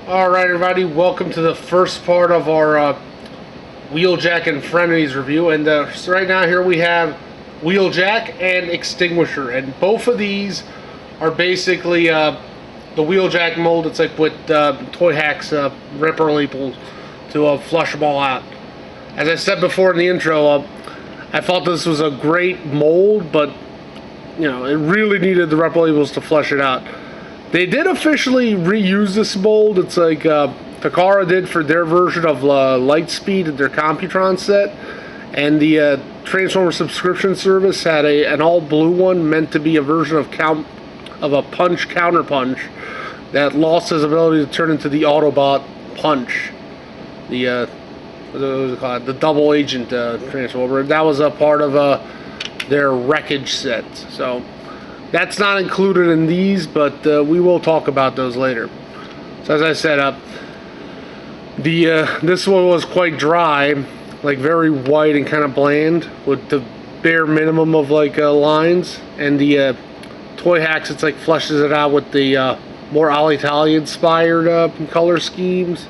Alright everybody, welcome to the first part of our Wheeljack and Frenemies review. And so right now here we have Wheeljack and X-stinguisher. And both of these are basically the Wheeljack mold. It's like with Toyhax Reprolables to flush them all out. As I said before in the intro, I thought this was a great mold, but you know, it really needed the Reprolabels to flush it out. They did officially reuse this mold. It's like Takara did for their version of Lightspeed and their Computron set, and the Transformer subscription service had an all blue one meant to be a version of a Punch Counterpunch that lost his ability to turn into the Autobot Punch, the what was it called? The double agent Transformer. That was a part of their wreckage set. So that's not included in these, but we will talk about those later. So as I said, this one was quite dry, like very white and kind of bland, with the bare minimum of like lines. And the Toyhax, it's like flushes it out with the more Alitalia inspired color schemes,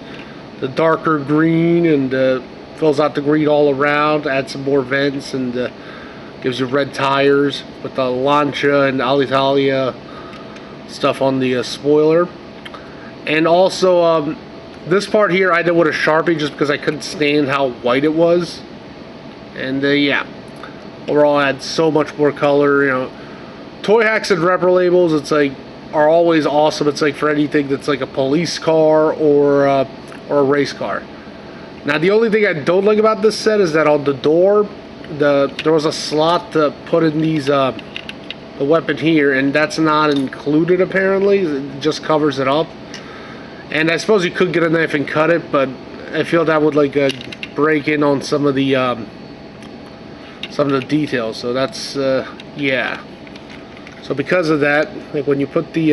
the darker green, and fills out the green all around, adds some more vents, and gives you red tires with the Lancia and Alitalia stuff on the spoiler. And also this part here I did with a Sharpie just because I couldn't stand how white it was. And yeah, overall it adds so much more color. You know, Toyhax and Reprolabels, it's like, are always awesome. It's like for anything that's like a police car or a race car. Now the only thing I don't like about this set is that on the door, there was a slot to put in these the weapon here, and that's not included apparently. It just covers it up. And I suppose you could get a knife and cut it, but I feel that would like break in on some of the details. So that's yeah. So because of that, like when you put the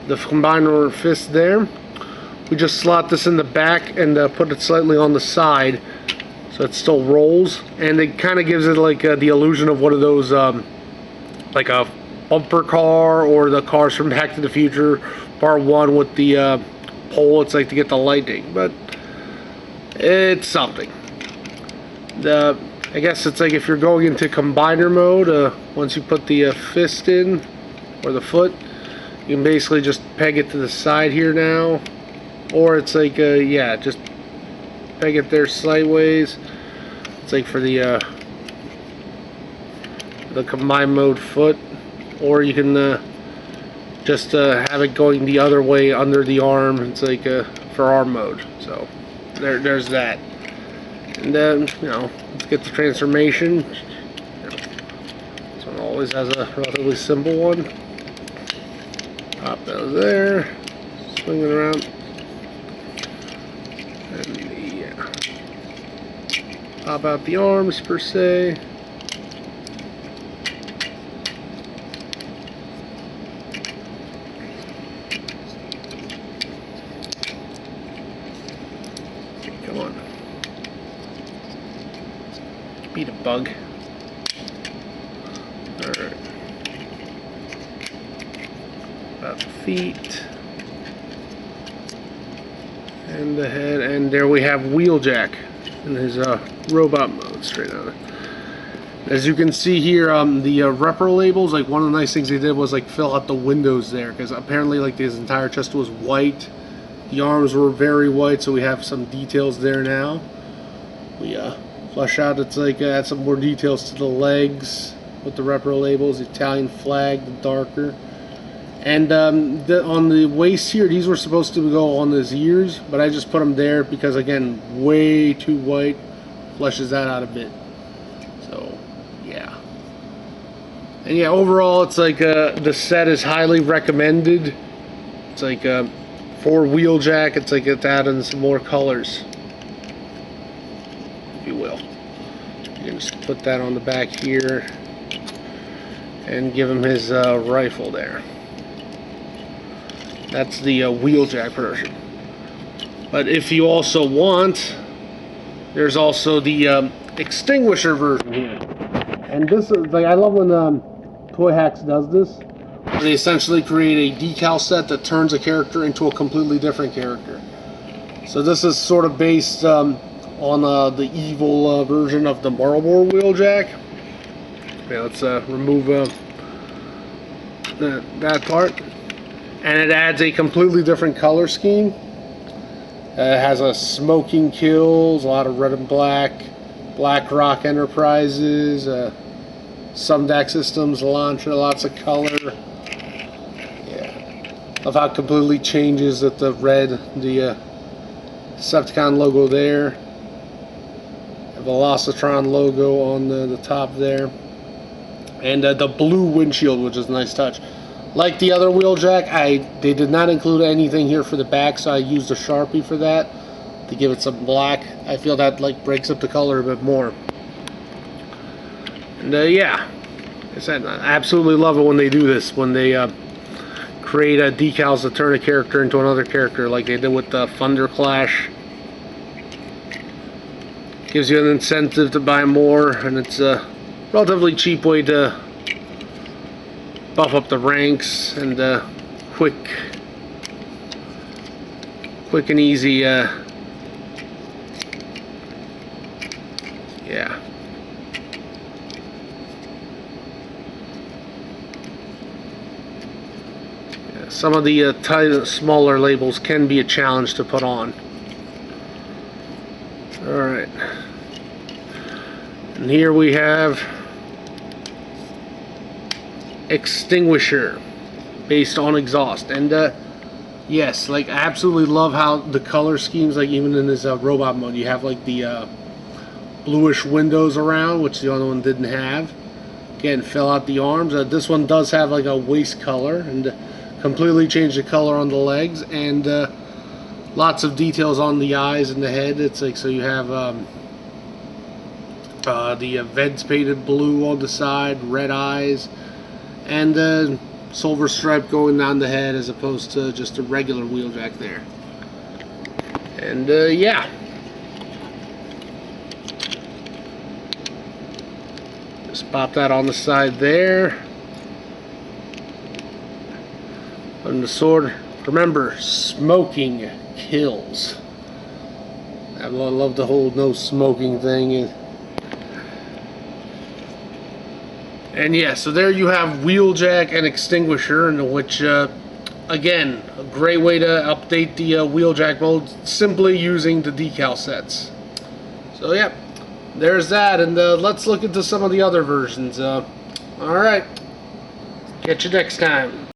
combiner fist there, we just slot this in the back and put it slightly on the side, so it still rolls, and it kind of gives it like the illusion of one of those like a bumper car, or the cars from Back to the Future Part 1 with the pole. It's like to get the lightning, but it's something. I guess it's like if you're going into combiner mode, once you put the fist in, or the foot, you can basically just peg it to the side here now, or it's like yeah, just peg it there sideways. It's like for the combined mode foot, or you can just have it going the other way under the arm. It's like for arm mode. So there's that. And then you know, let's get the transformation. This one always has a relatively simple one. Pop those there, swing it around. Pop out the arms per se. Okay, come on. Beat a bug. Alright. About the feet. And the head. And there we have Wheeljack in his robot mode straight on it. As you can see here, the Reprolabels, like one of the nice things they did was like fill out the windows there, because apparently like this entire chest was white. The arms were very white, so we have some details there now. We flush out, it's like add some more details to the legs with the Reprolabels, the Italian flag, the darker. And on the waist here, these were supposed to go on his ears, but I just put them there because, again, way too white. Fleshes that out a bit. So, yeah. And yeah, overall, it's like the set is highly recommended. It's like for Wheeljack, it's like it's adding some more colors, if you will. You can just put that on the back here and give him his rifle there. That's the Wheeljack version. But if you also want, there's also the X-stinguisher version here. And this is like, I love when Toyhax does this. They essentially create a decal set that turns a character into a completely different character. So this is sort of based on the evil version of the Marlboro Wheeljack. Yeah, let's remove that part. And it adds a completely different color scheme. It has a smoking kills, a lot of red and black, Black Rock Enterprises, some deck systems, Elantra, lots of color. Yeah, love how it completely changes at the red, the Decepticon logo there, the Velocitron logo on the top there, and the blue windshield, which is a nice touch. Like the other Wheeljack, they did not include anything here for the back, so I used a Sharpie for that to give it some black. I feel that like breaks up the color a bit more. And yeah, like I said, I absolutely love it when they do this, when they create decals to turn a character into another character, like they did with the Thunder Clash. Gives you an incentive to buy more, and it's a relatively cheap way to buff up the ranks, and quick and easy. Yeah. Some of the smaller labels can be a challenge to put on. Alright. And here we have X-stinguisher based on exhaust. And yes, like I absolutely love how the color schemes, like even in this robot mode, you have like the bluish windows around, which the other one didn't have. Again, fill out the arms. This one does have like a waist color, and completely changed the color on the legs, and lots of details on the eyes and the head. It's like, so you have the vents painted blue on the side, red eyes, and silver stripe going down the head as opposed to just a regular Wheeljack there. And yeah, just pop that on the side there. And the sword, remember, smoking kills. I love the whole no smoking thing. And yeah, so there you have Wheeljack and X-stinguisher, in which, again, a great way to update the Wheeljack mode, simply using the decal sets. So yeah, there's that, and let's look into some of the other versions. Alright, catch you next time.